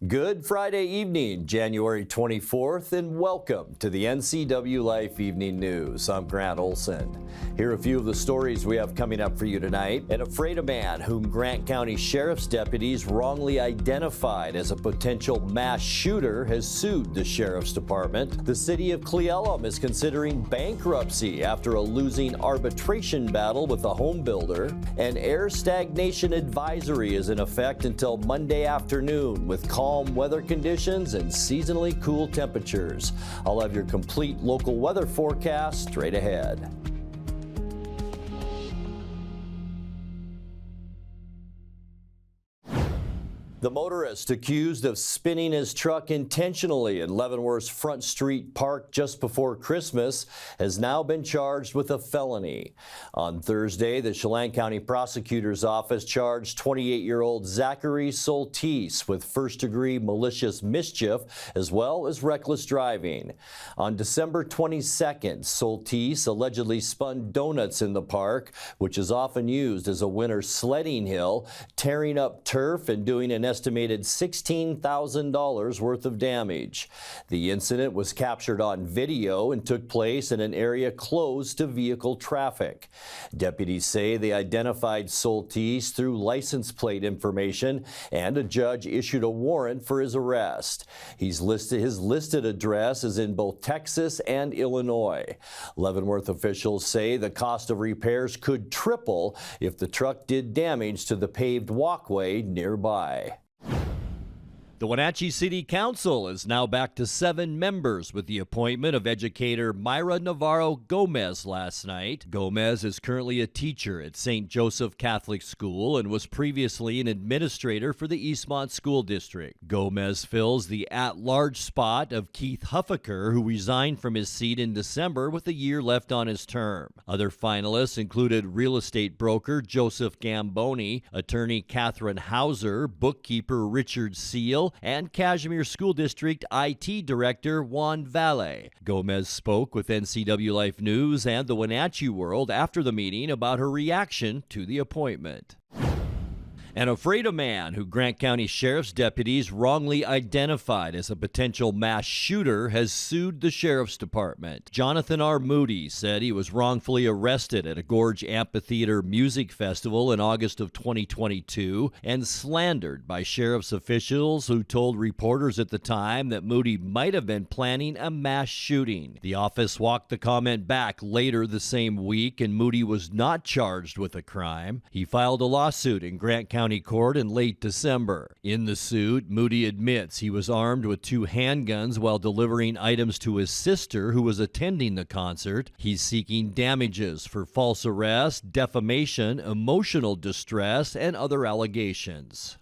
Good Friday evening, January 24th, and welcome to the NCWLIFE Evening News. I'm Grant Olson. Here are a few of the stories we have coming up for you tonight. An afraid man whom Grant County Sheriff's deputies wrongly identified as a potential mass shooter has sued the Sheriff's Department. The city of Cle Elum is considering bankruptcy after a losing arbitration battle with a homebuilder. An air stagnation advisory is in effect until Monday afternoon with calm weather conditions and seasonally cool temperatures. I'll have your complete local weather forecast straight ahead. The motorist accused of spinning his truck intentionally in Leavenworth's Front Street Park just before Christmas has now been charged with a felony. On Thursday, the Chelan County Prosecutor's Office charged 28-year-old Zachary Soltise with first-degree malicious mischief as well as reckless driving. On December 22nd, Soltise allegedly spun donuts in the park, which is often used as a winter sledding hill, tearing up turf and doing an estimated $16,000 worth of damage. The incident was captured on video and took place in an area closed to vehicle traffic. Deputies say they identified Soltise through license plate information, and a judge issued a warrant for his arrest. His listed address is in both Texas and Illinois. Leavenworth officials say the cost of repairs could triple if the truck did damage to the paved walkway nearby. The Wenatchee City Council is now back to 7 members with the appointment of educator Myra Navarro Gomez last night. Gomez is currently a teacher at St. Joseph Catholic School and was previously an administrator for the Eastmont School District. Gomez fills the at-large spot of Keith Huffaker, who resigned from his seat in December with a year left on his term. Other finalists included real estate broker Joseph Gamboni, attorney Catherine Hauser, bookkeeper Richard Seal, and Cashmere School District IT Director Juan Valle. Gomez spoke with NCWLIFE News and the Wenatchee World after the meeting about her reaction to the appointment. An afraid man who Grant County Sheriff's deputies wrongly identified as a potential mass shooter has sued the Sheriff's Department. Jonathan R. Moody said he was wrongfully arrested at a Gorge Amphitheater music festival in August of 2022 and slandered by sheriff's officials who told reporters at the time that Moody might have been planning a mass shooting. The office walked the comment back later the same week, and Moody was not charged with a crime. He filed a lawsuit in Grant County Court in late December. In the suit, Moody admits he was armed with 2 handguns while delivering items to his sister who was attending the concert. He's seeking damages for false arrest, defamation, emotional distress, and other allegations.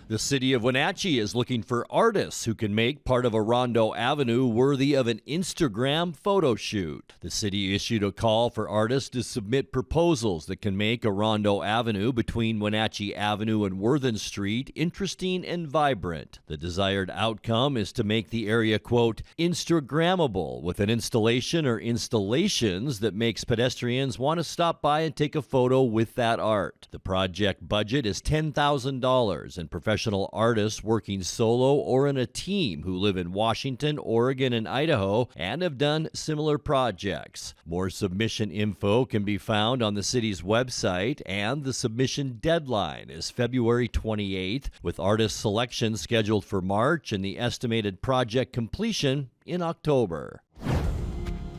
The city of Wenatchee is looking for artists who can make part of Orondo Avenue worthy of an Instagram photo shoot. The city issued a call for artists to submit proposals that can make Orondo Avenue between Wenatchee Avenue and Worthen Street interesting and vibrant. The desired outcome is to make the area, quote, Instagrammable with an installation or installations that makes pedestrians want to stop by and take a photo with that art. The project budget is $10,000 and professional artists working solo or in a team who live in Washington, Oregon, and Idaho and have done similar projects. More submission info can be found on the city's website, and the submission deadline is February 28th, with artist selection scheduled for March and the estimated project completion in October.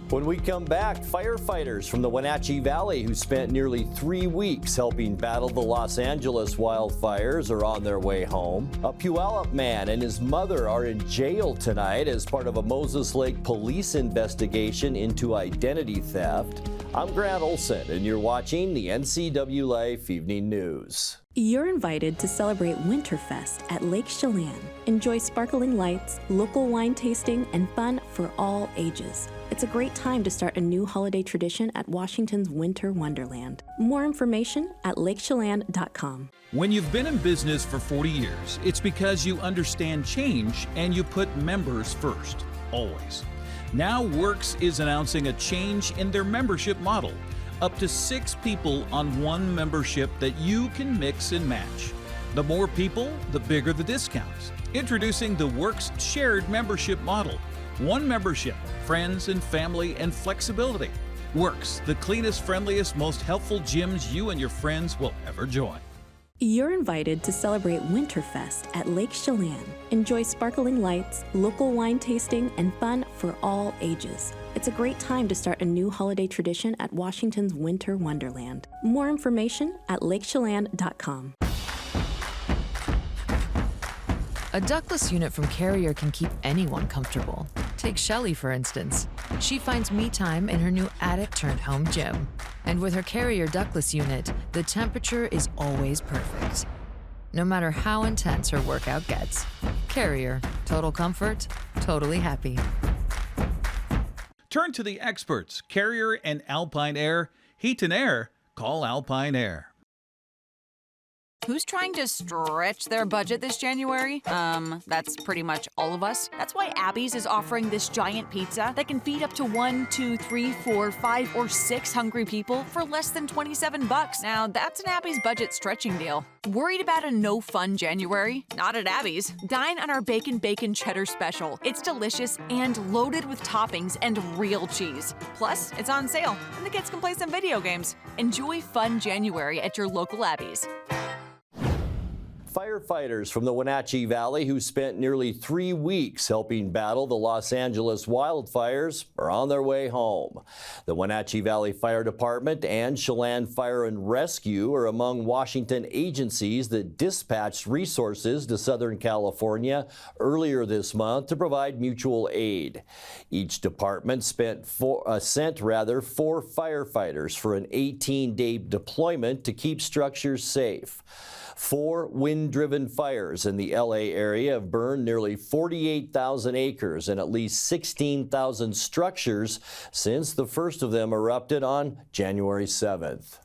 When we come back, firefighters from the Wenatchee Valley who spent nearly 3 weeks helping battle the Los Angeles wildfires are on their way home. A Puyallup man and his mother are in jail tonight as part of a Moses Lake police investigation into identity theft. I'm Grant Olson, and you're watching the NCWLIFE Evening News. You're invited to celebrate Winterfest at Lake Chelan. Enjoy sparkling lights, local wine tasting, and fun for all ages. It's a great time to start a new holiday tradition at Washington's Winter Wonderland. More information at lakechelan.com. When you've been in business for 40 years, it's because you understand change and you put members first, always. Now Works is announcing a change in their membership model. Up to 6 people on one membership that you can mix and match. The more people, the bigger the discounts. Introducing the Works shared membership model. One membership, friends and family and flexibility. Works, the cleanest, friendliest, most helpful gyms you and your friends will ever join. You're invited to celebrate Winterfest at Lake Chelan. Enjoy sparkling lights, local wine tasting, and fun for all ages. It's a great time to start a new holiday tradition at Washington's Winter Wonderland. More information at lakechelan.com. A ductless unit from Carrier can keep anyone comfortable. Take Shelly, for instance. She finds me time in her new attic-turned-home gym. And with her Carrier ductless unit, the temperature is always perfect. No matter how intense her workout gets. Carrier. Total comfort, totally happy. Turn to the experts, Carrier and Alpine Air. Heat and air, call Alpine Air. Who's trying to stretch their budget this January? That's pretty much all of us. That's why Abby's is offering this giant pizza that can feed up to 1, 2, 3, 4, 5, or 6 hungry people for less than $27. Now, that's an Abby's budget stretching deal. Worried about a no-fun January? Not at Abby's. Dine on our Bacon Cheddar Special. It's delicious and loaded with toppings and real cheese. Plus, it's on sale, and the kids can play some video games. Enjoy fun January at your local Abby's. Firefighters from the Wenatchee Valley who spent nearly 3 weeks helping battle the Los Angeles wildfires are on their way home. The Wenatchee Valley Fire Department and Chelan Fire and Rescue are among Washington agencies that dispatched resources to Southern California earlier this month to provide mutual aid. Each department sent 4 firefighters for an 18-day deployment to keep structures safe. 4 wind-driven fires in the LA area have burned nearly 48,000 acres and at least 16,000 structures since the first of them erupted on January 7th.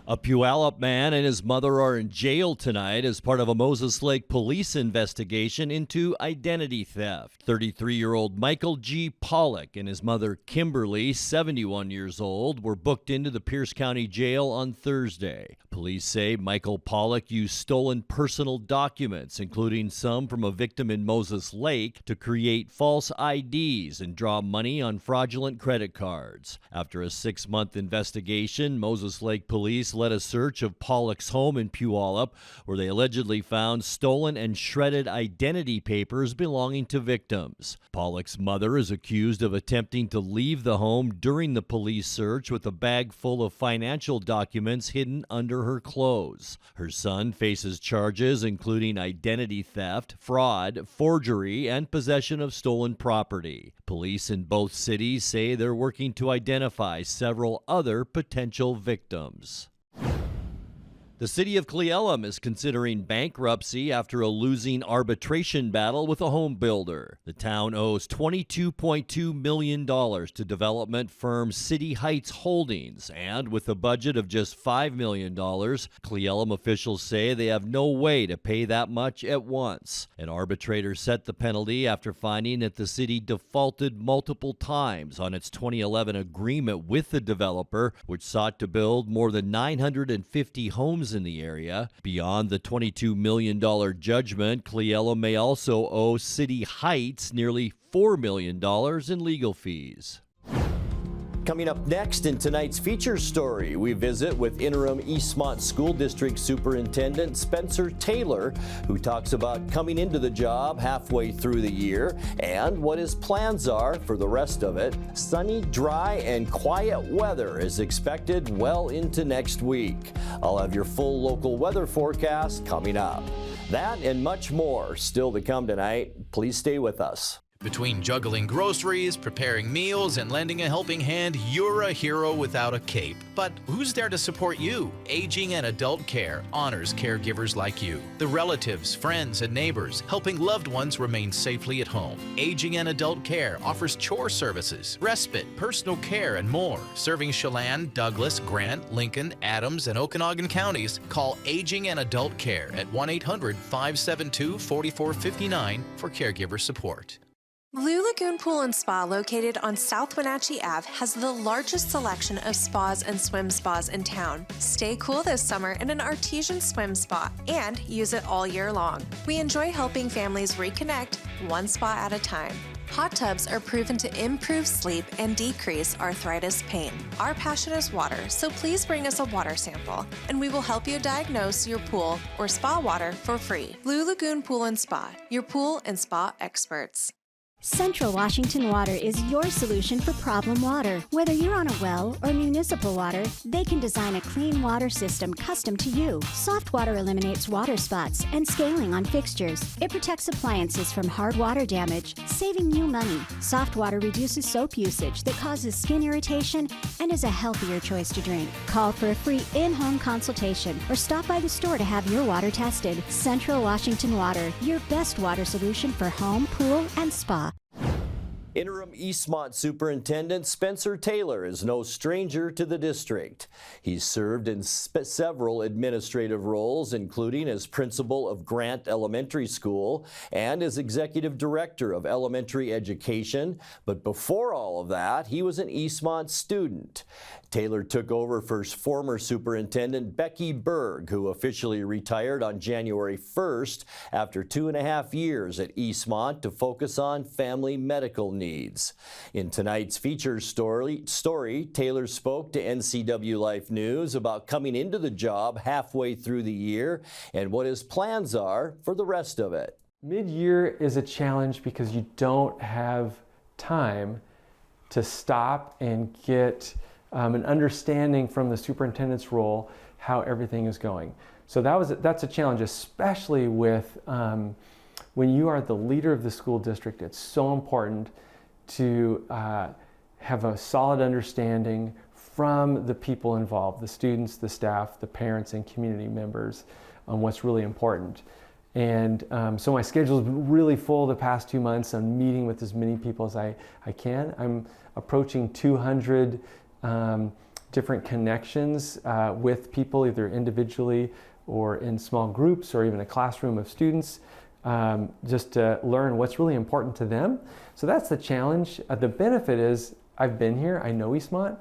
A Puyallup man and his mother are in jail tonight as part of a Moses Lake police investigation into identity theft. 33-year-old Michael G. Pollock and his mother Kimberly, 71 years old, were booked into the Pierce County Jail on Thursday. Police say Michael Pollock used stolen personal documents, including some from a victim in Moses Lake, to create false IDs and draw money on fraudulent credit cards. After a 6-month investigation, Moses Lake police led a search of Pollock's home in Puyallup, where they allegedly found stolen and shredded identity papers belonging to victims. Pollock's mother is accused of attempting to leave the home during the police search with a bag full of financial documents hidden under her clothes. Her son faces charges including identity theft, fraud, forgery, and possession of stolen property. Police in both cities say they're working to identify several other potential victims. The city of Cle Elum is considering bankruptcy after a losing arbitration battle with a home builder. The town owes $22.2 million to development firm City Heights Holdings, and with a budget of just $5 million, Cle Elum officials say they have no way to pay that much at once. An arbitrator set the penalty after finding that the city defaulted multiple times on its 2011 agreement with the developer, which sought to build more than 950 homes in the area. Beyond the $22 million judgment, Cle Elum may also owe City Heights nearly $4 million in legal fees. Coming up next in tonight's feature story, we visit with interim Eastmont School District Superintendent Spencer Taylor, who talks about coming into the job halfway through the year and what his plans are for the rest of it. Sunny, dry, and quiet weather is expected well into next week. I'll have your full local weather forecast coming up. That and much more still to come tonight. Please stay with us. Between juggling groceries, preparing meals, and lending a helping hand, you're a hero without a cape. But who's there to support you? Aging and Adult Care honors caregivers like you, the relatives, friends, and neighbors, helping loved ones remain safely at home. Aging and Adult Care offers chore services, respite, personal care, and more. Serving Chelan, Douglas, Grant, Lincoln, Adams, and Okanagan counties, call Aging and Adult Care at 1-800-572-4459 for caregiver support. Blue Lagoon Pool and Spa, located on South Wenatchee Ave, has the largest selection of spas and swim spas in town. Stay cool this summer in an artesian swim spa and use it all year long. We enjoy helping families reconnect one spa at a time. Hot tubs are proven to improve sleep and decrease arthritis pain. Our passion is water, so please bring us a water sample, and we will help you diagnose your pool or spa water for free. Blue Lagoon Pool and Spa, your pool and spa experts. Central Washington Water is your solution for problem water. Whether you're on a well or municipal water, they can design a clean water system custom to you. Soft water eliminates water spots and scaling on fixtures. It protects appliances from hard water damage, saving you money. Soft water reduces soap usage that causes skin irritation and is a healthier choice to drink. Call for a free in-home consultation or stop by the store to have your water tested. Central Washington Water, your best water solution for home, pool, and spa. Interim Eastmont Superintendent Spencer Taylor is no stranger to the district. He's served in several administrative roles, including as principal of Grant Elementary School and as executive director of elementary education. But before all of that, he was an Eastmont student. Taylor took over for former superintendent Becky Berg, who officially retired on January 1st after 2.5 years at Eastmont to focus on family medical needs. In tonight's feature story, Taylor spoke to NCWLIFE News about coming into the job halfway through the year and what his plans are for the rest of it. Mid-year is a challenge because you don't have time to stop and get an understanding from the superintendent's role how everything is going. So that's a challenge, especially with when you are the leader of the school district. It's so important to have a solid understanding from the people involved, the students, the staff, the parents, and community members on what's really important. And so my schedule has been really full the past 2 months. I'm meeting with as many people as I can. I'm approaching 200 different connections with people, either individually or in small groups or even a classroom of students, just to learn what's really important to them. So that's the challenge. The benefit is I've been here, I know Eastmont,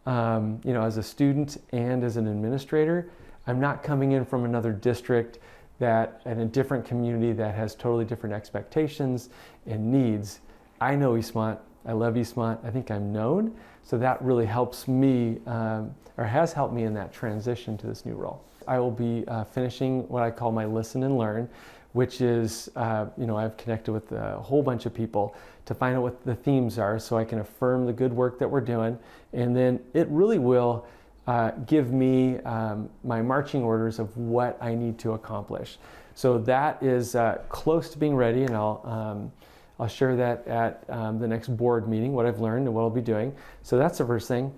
as a student and as an administrator. I'm not coming in from another district that in a different community that has totally different expectations and needs. I know Eastmont, I love Eastmont, I think I'm known. So that really helps me, or has helped me in that transition to this new role. I will be finishing what I call my listen and learn, which is, I've connected with a whole bunch of people to find out what the themes are so I can affirm the good work that we're doing. And then it really will give me my marching orders of what I need to accomplish. So that is close to being ready, and I'll share that at the next board meeting, what I've learned and what I'll be doing. So that's the first thing.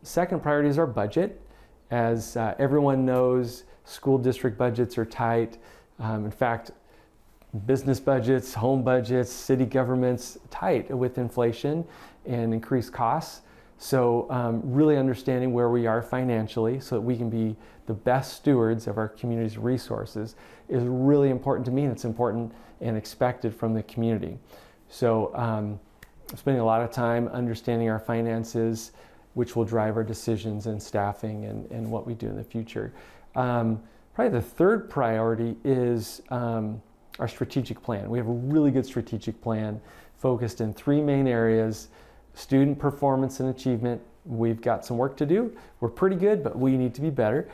Second priority is our budget. As everyone knows, school district budgets are tight. In fact, business budgets, home budgets, city governments, tight with inflation and increased costs. So really understanding where we are financially so that we can be the best stewards of our community's resources is really important to me, and it's important and expected from the community. So I'm spending a lot of time understanding our finances, which will drive our decisions and staffing and what we do in the future. Probably the third priority is our strategic plan. We have a really good strategic plan focused in 3 main areas: student performance and achievement. We've got some work to do. We're pretty good, but we need to be better.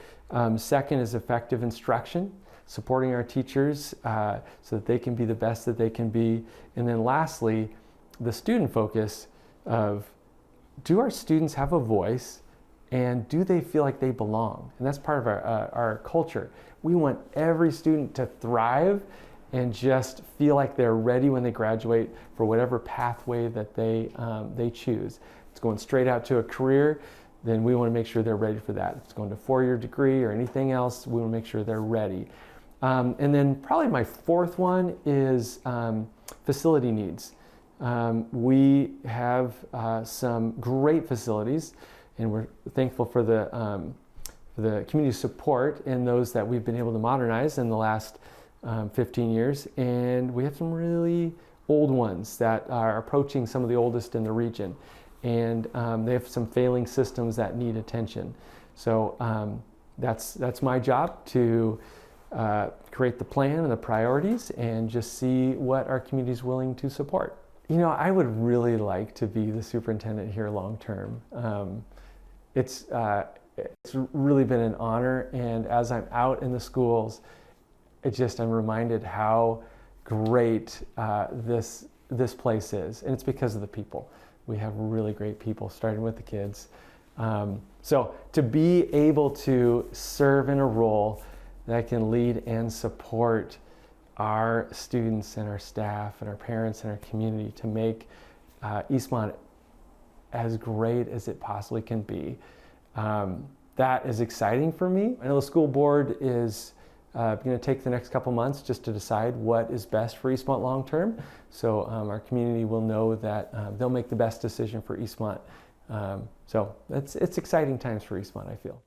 Second is effective instruction, supporting our teachers so that they can be the best that they can be. And then lastly, the student focus of, do our students have a voice and do they feel like they belong? And that's part of our culture. We want every student to thrive and just feel like they're ready when they graduate for whatever pathway that they choose. If it's going straight out to a career, then we want to make sure they're ready for that. If it's going to a 4-year degree or anything else, we want to make sure they're ready. And then probably my fourth one is facility needs. We have some great facilities, and we're thankful for the community support in those that we've been able to modernize in the last 15 years. And we have some really, old ones that are approaching some of the oldest in the region. And they have some failing systems that need attention. So that's my job, to create the plan and the priorities and just see what our community is willing to support. You know, I would really like to be the superintendent here long term. It's really been an honor, and as I'm out in the schools, I'm reminded how great this place is, and it's because of the people. We have really great people, starting with the kids. So to be able to serve in a role that can lead and support our students and our staff and our parents and our community to make Eastmont as great as it possibly can be, that is exciting for me. I know the school board is going to take the next couple months just to decide what is best for Eastmont long term. So our community will know that they'll make the best decision for Eastmont. So it's exciting times for Eastmont, I feel.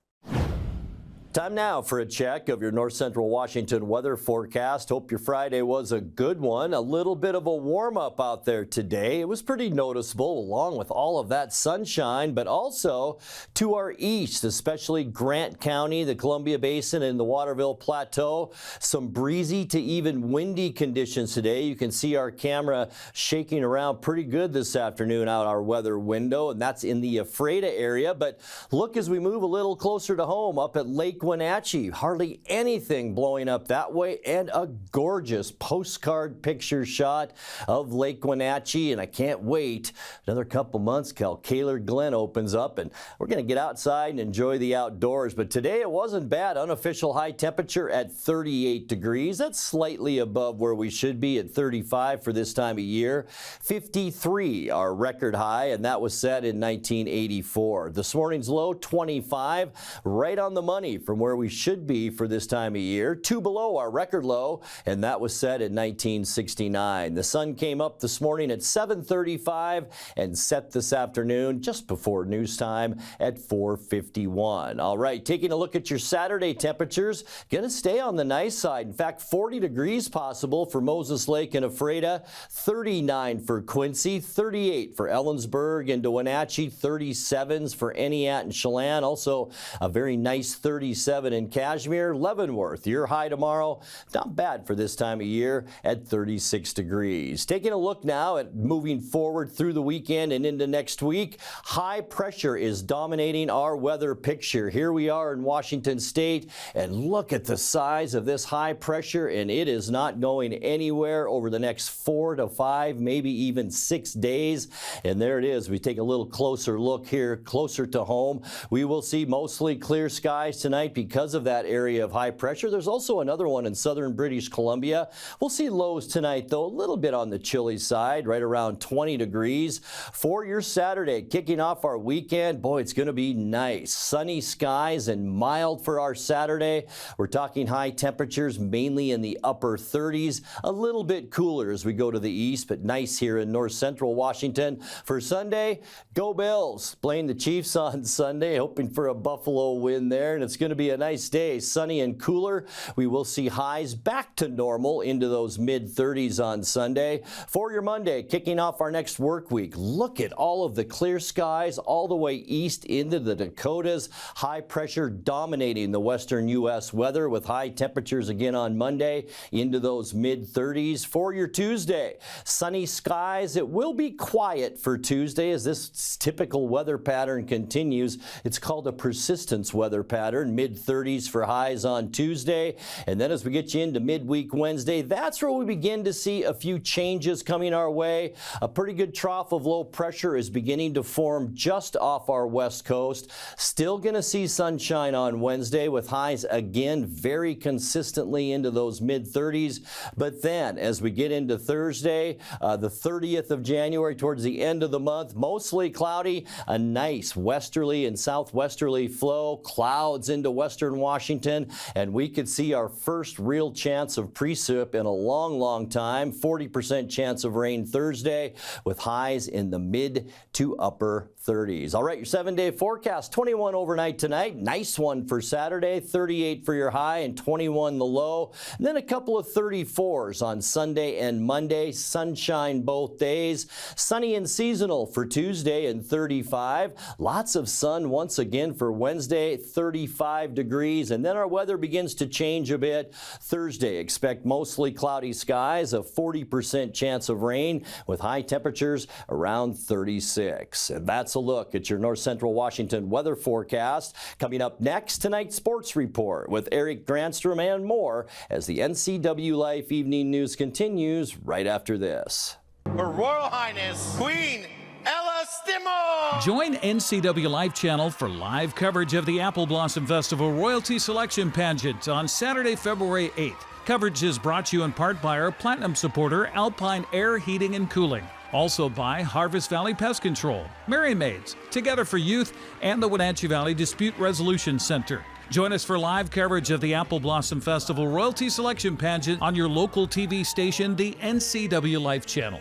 Time now for a check of your North Central Washington weather forecast. Hope your Friday was a good one. A little bit of a warm-up out there today. It was pretty noticeable along with all of that sunshine, but also to our east, especially Grant County, the Columbia Basin, and the Waterville Plateau. Some breezy to even windy conditions today. You can see our camera shaking around pretty good this afternoon out our weather window, and that's in the Ephrata area. But look, as we move a little closer to home, up at Lake Wenatchee, hardly anything blowing up that way, and a gorgeous postcard picture shot of Lake Wenatchee. And I can't wait another couple months till Kaler Glen opens up, and we're going to get outside and enjoy the outdoors. But today it wasn't bad. Unofficial high temperature at 38 degrees. That's slightly above where we should be at 35 for this time of year. 53 our record high, and that was set in 1984. This morning's low 25, right on the money from where we should be for this time of year. 2 below our record low, and that was set in 1969. The sun came up this morning at 7:35 and set this afternoon just before news time at 4:51. All right, taking a look at your Saturday temperatures, going to stay on the nice side. In fact, 40 degrees possible for Moses Lake and Ephrata, 39 for Quincy, 38 for Ellensburg and Wenatchee, 37s for Eniat and Chelan. Also a very nice 37 in Cashmere. Leavenworth, your high tomorrow, not bad for this time of year at 36 degrees. Taking a look now at moving forward through the weekend and into next week, high pressure is dominating our weather picture. Here we are in Washington State, and look at the size of this high pressure, and it is not going anywhere over the next 4 to 5, maybe even 6 days. And there it is. We take a little closer look here, closer to home. We will see mostly clear skies tonight because of that area of high pressure. There's also another one in southern British Columbia. We'll see lows tonight, though, a little bit on the chilly side, right around 20 degrees. For your Saturday, kicking off our weekend, boy, it's going to be nice. Sunny skies and mild for our Saturday. We're talking high temperatures, mainly in the upper 30s. A little bit cooler as we go to the east, but nice here in north central Washington. For Sunday, go Bills. Playing the Chiefs on Sunday, hoping for a Buffalo win there, and it's going to be a nice day, sunny and cooler. We will see highs back to normal into those mid-30s on Sunday. For your Monday, kicking off our next work week, look at all of the clear skies all the way east into the Dakotas. High pressure dominating the western U.S. weather with high temperatures again on Monday into those mid-30s. For your Tuesday, sunny skies. It will be quiet for Tuesday as this typical weather pattern continues. It's called a persistence weather pattern. Mid-30s for highs on Tuesday. And then as we get you into midweek Wednesday, that's where we begin to see a few changes coming our way. A pretty good trough of low pressure is beginning to form just off our west coast. Still going to see sunshine on Wednesday with highs again very consistently into those mid-30s. But then as we get into Thursday, the 30th of January, towards the end of the month, mostly cloudy, a nice westerly and southwesterly flow, clouds into into western Washington, and we could see our first real chance of precip in a long time. 40% chance of rain Thursday with highs in the mid to upper 30s. All right, your 7-day forecast, 21 overnight tonight. Nice one for Saturday, 38 for your high and 21 the low. And then a couple of 34s on Sunday and Monday. Sunshine both days. Sunny and seasonal for Tuesday and 35. Lots of sun once again for Wednesday, 35 degrees. And then our weather begins to change a bit. Thursday, expect mostly cloudy skies, a 40% chance of rain with high temperatures around 36. And that's a look at your North Central Washington weather forecast. Coming up next, tonight's sports report with Eric Granstrom and more as the NCWLIFE Evening News continues right after this. Her Royal Highness, Queen Ella Stimo! Join NCWLIFE channel for live coverage of the Apple Blossom Festival Royalty Selection Pageant on Saturday, February 8th. Coverage is brought to you in part by our Platinum supporter, Alpine Air Heating and Cooling. Also by Harvest Valley Pest Control, Merry Maids, Together for Youth, and the Wenatchee Valley Dispute Resolution Center. Join us for live coverage of the Apple Blossom Festival Royalty Selection Pageant on your local TV station, the NCWLIFE channel.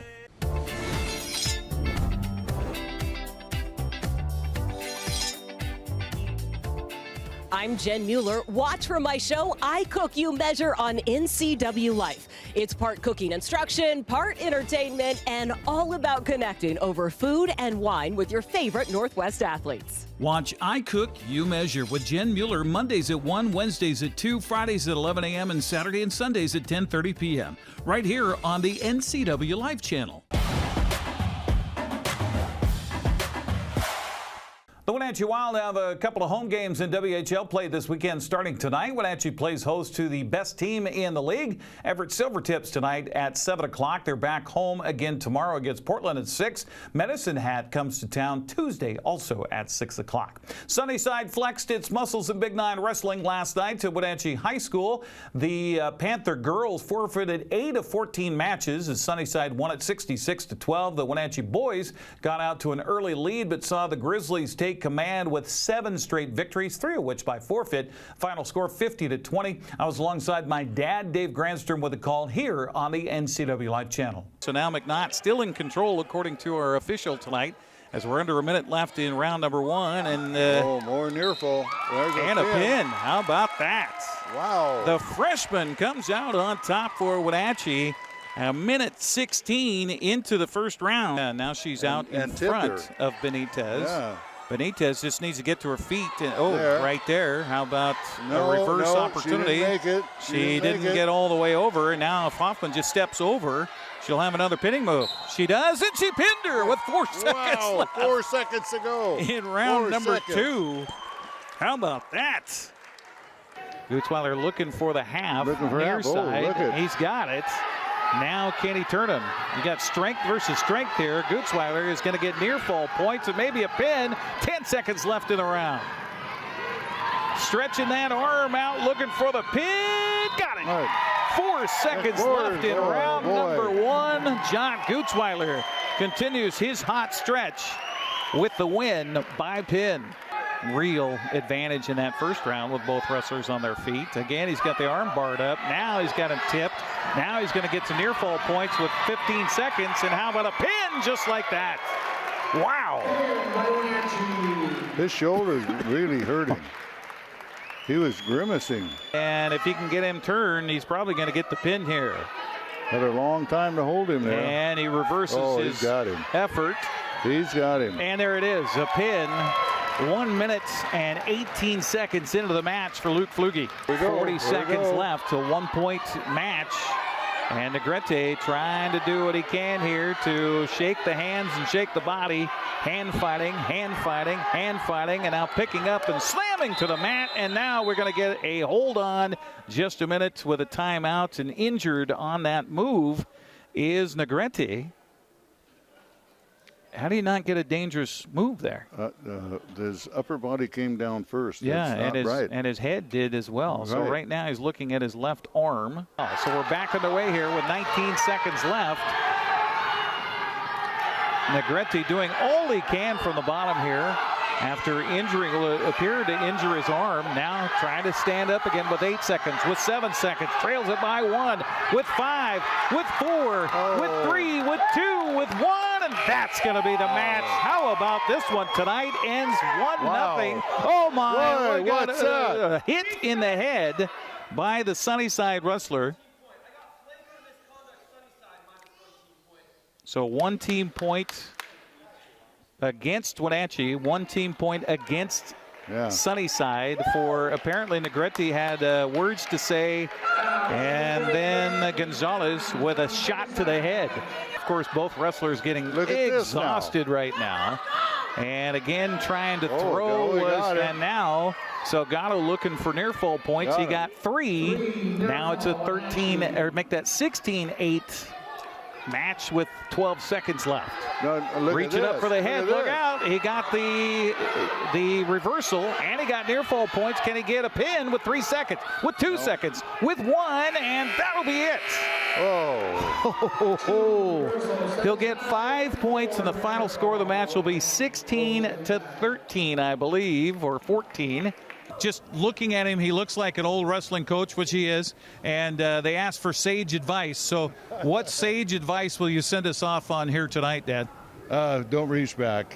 I'm Jen Mueller. Watch for my show, I Cook, You Measure on NCWLIFE. It's part cooking instruction, part entertainment, and all about connecting over food and wine with your favorite Northwest athletes. Watch I Cook, You Measure with Jen Mueller Mondays at 1, Wednesdays at 2, Fridays at 11 a.m., and Saturday and Sundays at 10:30 p.m. right here on the NCWLIFE channel. The Wenatchee Wild have a couple of home games in WHL play this weekend starting tonight. Wenatchee plays host to the best team in the league, Everett Silvertips, tonight at 7 o'clock. They're back home again tomorrow against Portland at 6. Medicine Hat comes to town Tuesday, also at 6 o'clock. Sunnyside flexed its muscles in Big 9 wrestling last night to Wenatchee High School. The Panther girls forfeited 8 of 14 matches as Sunnyside won at 66-12. The Wenatchee boys got out to an early lead but saw the Grizzlies take command with 7 straight victories, 3 of which by forfeit. Final score 50-20. I was alongside my dad, Dave Granstrom, with a call here on the NCWLIFE channel. So now McNaught still in control according to our official tonight as we're under a minute left in round number 1. And more near full. And a pin. How about that? Wow. The freshman comes out on top for Wenatchee. A minute 16 into the first round. Now she's out in front of Benitez. Yeah. Benitez just needs to get to her feet. And, right there. How about a reverse opportunity? She didn't make it. She didn't get all the way over. And now if Hoffman just steps over, she'll have another pinning move. She does, and she pinned her with 4 seconds left. 4 seconds to go. In round number 2. How about that? Gutzweiler looking for the half. Looking for near half. side. He's got it. Now can he turn him? You got strength versus strength here. Gutzweiler is going to get near fall points and maybe a pin. 10 seconds left in the round. Stretching that arm out, looking for the pin. Got it. Right. 4 seconds left in round number 1. John Gutzweiler continues his hot stretch with the win by pin. Real advantage in that first round with both wrestlers on their feet. Again, he's got the arm barred up. Now he's got him tipped. Now he's going to get some near fall points with 15 seconds. And how about a pin just like that? Wow. His shoulder's really hurting. He was grimacing. And if he can get him turned, he's probably going to get the pin here. Had a long time to hold him there. And he reverses his effort. He's got him. And there it is, a pin. 1 minute and 18 seconds into the match for Luke Flugie. 40 seconds left to 1-point match. And Negrete trying to do what he can here to shake the hands and shake the body. Hand fighting, hand fighting, hand fighting, and now picking up and slamming to the mat. And now we're going to get a hold on just a minute with a timeout. And injured on that move is Negrete. How do you not get a dangerous move there? His upper body came down first. Yeah, That's and his head did as well. So right now he's looking at his left arm. So we're back on the way here with 19 seconds left. Negrete doing all he can from the bottom here. after appeared to injure his arm. Now trying to stand up again with 8 seconds, with 7 seconds, trails it by 1, with 5, with 4, with 3, with 2, with 1, and that's going to be the match. How about this one tonight? Ends 1-0. Oh my! Whoa, what's up? A hit in the head by the Sunnyside wrestler. So 1 team point against Wenatchee, 1 team point against Sunnyside for apparently Negretti had words to say, and then Gonzalez with a shot to the head. Of course, both wrestlers getting exhausted right now. And again, trying to throw and now Salgado looking for near full points. He got 3. Now it's a 13, or make that 16-8 match with 12 seconds left. Reaching up for the head. Look out. He got the reversal, and he got near full points. Can he get a pin with 3 seconds, with 2 seconds, with 1, and that'll be it. He'll get 5 points, and the final score of the match will be 16-13, I believe, or 14. Just looking at him, he looks like an old wrestling coach, which he is, and they asked for sage advice. So what sage advice will you send us off on here tonight, Dad? Don't reach back.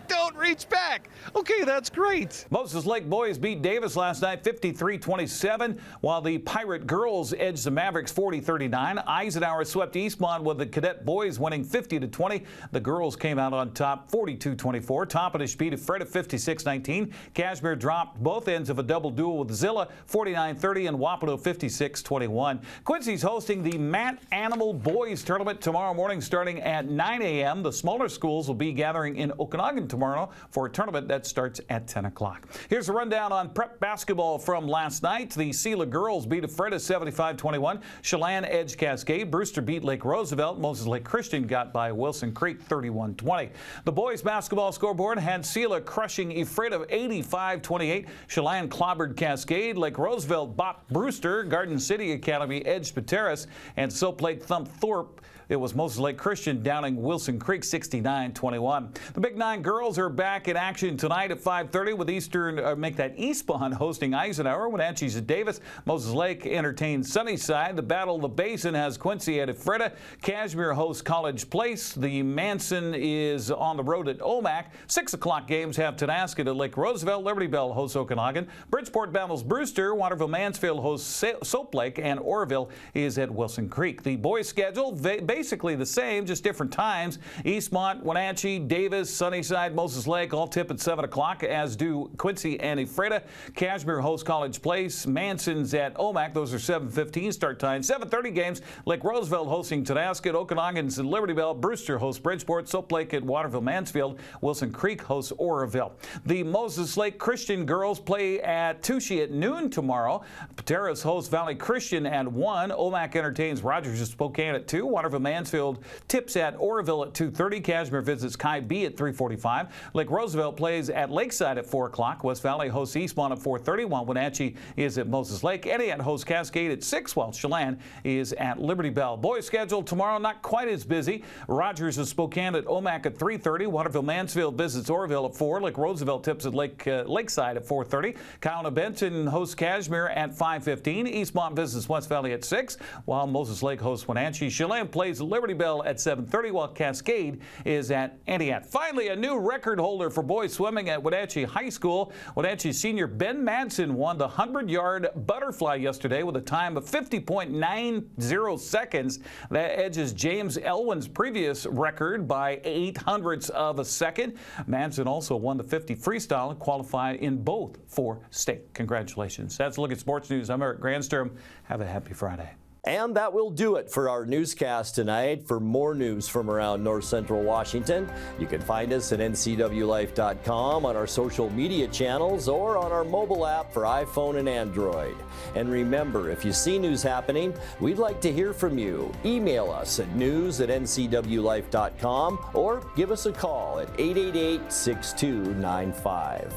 Don't reach back. Okay, that's great. Moses Lake boys beat Davis last night 53-27, while the Pirate girls edged the Mavericks 40-39. Eisenhower swept Eastmont with the Cadet boys winning 50-20. The girls came out on top 42-24. Toppenish beat Ephrata 56-19. Kashmir dropped both ends of a double duel with Zilla 49-30 and Wapano 56-21. Quincy's hosting the Matt Animal Boys Tournament tomorrow morning starting at 9 a.m. The smaller schools will be gathering in Okanagan tomorrow for a tournament that starts at 10 o'clock. Here's a rundown on prep basketball from last night. The Sela girls beat Ephrata 75-21. Chelan edged Cascade. Brewster beat Lake Roosevelt. Moses Lake Christian got by Wilson Creek 31-20. The boys basketball scoreboard had Sela crushing Ephrata 85-28. Chelan clobbered Cascade. Lake Roosevelt bopped Brewster. Garden City Academy edged Pateras, and Soap Lake thumped Thorpe. It was Moses Lake Christian downing Wilson Creek 69-21. The Big Nine girls are back in action tonight at 5:30 with Eastmont hosting Eisenhower. Wenatchee's at Davis. Moses Lake entertains Sunnyside. The Battle of the Basin has Quincy at Ephrata. Kashmir hosts College Place. The Manson is on the road at Omak. 6 o'clock games have Tonasket at Lake Roosevelt. Liberty Bell hosts Okanagan. Bridgeport battles Brewster. Waterville Mansfield hosts Soap Lake, and Oroville is at Wilson Creek. The boys' schedule basically the same, just different times. Eastmont, Wenatchee, Davis, Sunnyside, Moses Lake all tip at 7 o'clock, as do Quincy and Ephrata. Kashmir hosts College Place. Manson's at Omak. Those are 7:15 start time. 7:30 games. Lake Roosevelt hosting Tonasket. Okanagan's at Liberty Bell. Brewster hosts Bridgeport. Soap Lake at Waterville Mansfield. Wilson Creek hosts Oroville. The Moses Lake Christian girls play at Touchy at noon tomorrow. Pateras hosts Valley Christian at 1. Omak entertains Rogers of Spokane at 2. Waterville Mansfield tips at Oroville at 2:30. Kashmir visits Kai B at 3:45. Lake Roosevelt plays at Lakeside at 4 o'clock. West Valley hosts Eastmont at 4:30, while Wenatchee is at Moses Lake. Etienne hosts Cascade at 6, while Chelan is at Liberty Bell. Boys schedule tomorrow not quite as busy. Rogers of Spokane at Omak at 3:30. Waterville Mansfield visits Oroville at 4. Lake Roosevelt tips at Lakeside at 4:30. Cowan Benton hosts Kashmir at 5:15. Eastmont visits West Valley at 6, while Moses Lake hosts Wenatchee. Chelan plays Liberty Bell at 7:30, while Cascade is at Etienne. Finally, a new record holder for boys swimming at Wenatchee High School. Wenatchee senior Ben Madsen won the 100-yard butterfly yesterday with a time of 50.90 seconds. That edges James Elwin's previous record by 0.08 of a second. Madsen also won the 50 freestyle and qualified in both for state. Congratulations. That's a look at sports news. I'm Eric Granstrom. Have a happy Friday. And that will do it for our newscast tonight. For more news from around North Central Washington, you can find us at NCWLIFE.com, on our social media channels, or on our mobile app for iPhone and Android. And remember, if you see news happening, we'd like to hear from you. Email us at news@ncwlife.com or give us a call at 888-6295.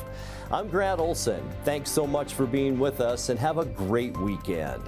I'm Grant Olson. Thanks so much for being with us, and have a great weekend.